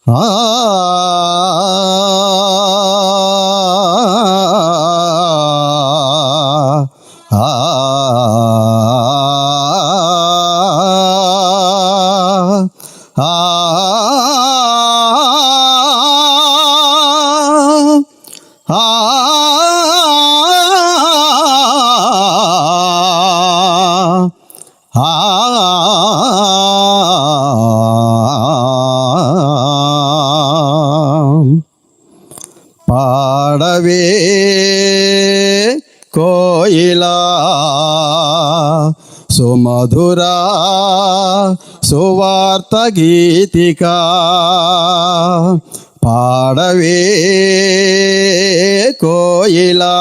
ఆ పాడవే కోయిలా సుమధురా సువార్త గీతికా పాడవే కోయిలా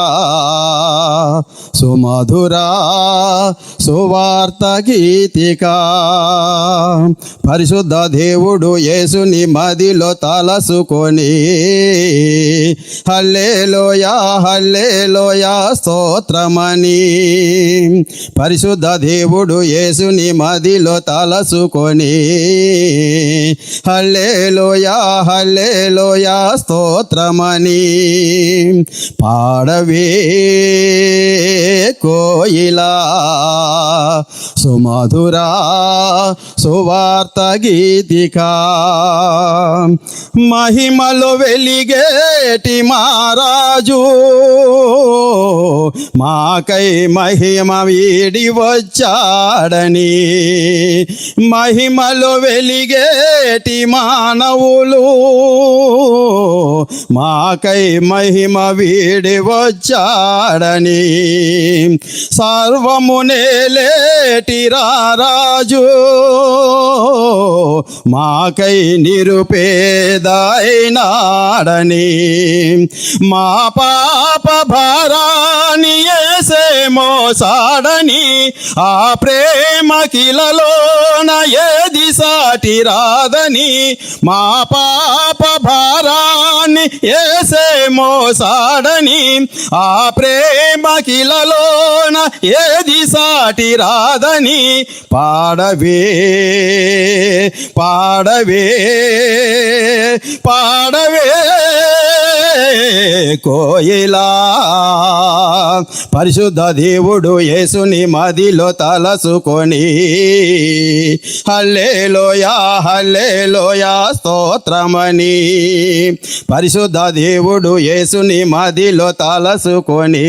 సుమధురా సువార్త గీతికా పరిశుద్ధ దేవుడు యేసుని మదిలో తలసుకొని హల్లెలూయా హల్లెలూయా స్తోత్రమని పరిశుద్ధ దేవుడు యేసుని మదిలో తలసుకొని హల్లెలూయా హల్లెలూయా స్తోత్రమని పాడవే కోయిలా సుమధురా సువార్త గీతికా మహిమలో వెలిగేటి మహారాజు మాకై మహిమ వీడి వచ్చాడని మహిమలో వెలిగేటి మానవులు మాకై మహిమ వీడి వచ్చాడని సర్వమునేలేటి రాజు మాకై నిరుపేదైనాడని మా పాప భారాన్ని యేసే మోసాడని ఆ ప్రేమ కిలలోన ఏది సాటి రాదని మా పాప భారాన్ని యేసే మోసాడని ఆ ప్రేమ కిలలోన ఏది సాటి రాదని పాడవే పాడవే పాడవే కోయిలా పరిశుద్ధ దేవుడు యేసుని మదిలో తలసుకొని హల్లెలూయా హల్లెలూయా స్తోత్రమని పరిశుద్ధ దేవుడు యేసుని మదిలో తలసుకొని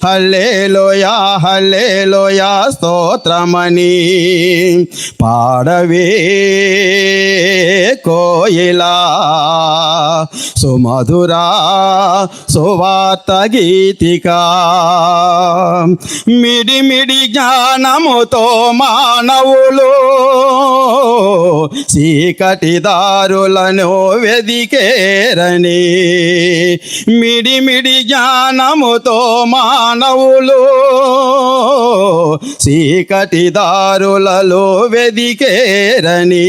హల్లెలూయా హల్లెలూయా స్తోత్రమని పాడవే కోయిలా సుమధురా సువార్త గీతికా మిడిమిడి జ్ఞానముతో మానవులు చీకటి దారులను వెదికేరని మిడిమిడి జ్ఞానముతో మానవులు చీకటి దారులలో వెదికేరని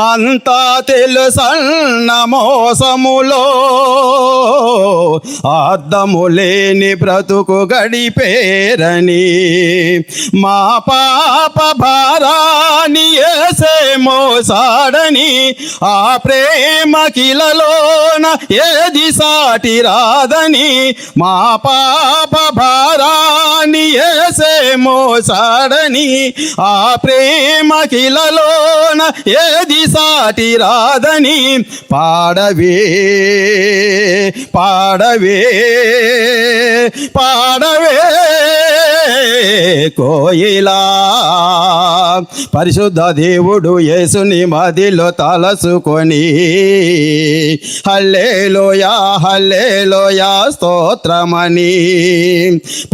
అంతా తెలుసన్న మోసములో అర్థము లేని బ్రతుకు గడిపేరని మా పాప భారాన్ని యేసే మోసాడని ఆ ప్రేమ కిలలోన ఏది సాటి రాదని మా పాప భారాన్ని యేసే మోసాడని ఆ ప్రేమ కిలలోన ఏది సాటి రాదని పాడవే పాడవే పాడవే కోయిలా పరిశుద్ధ దేవుడు యేసుని మదిలో తలసుకొని హల్లెలూయా హల్లెలూయా స్తోత్రమని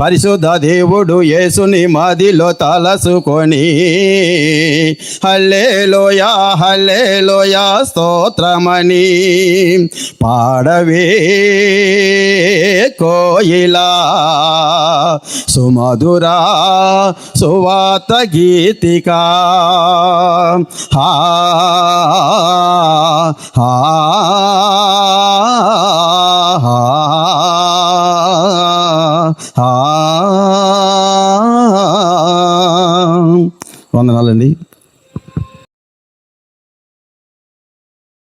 పరిశుద్ధ దేవుడు యేసుని మదిలో తలసుకొని హల్లెలూయా హల్లెలూయా స్తోత్రమని పాడవే కోయిలా సుమధురా సువార్త గీతికా హా హా వందనాలండి.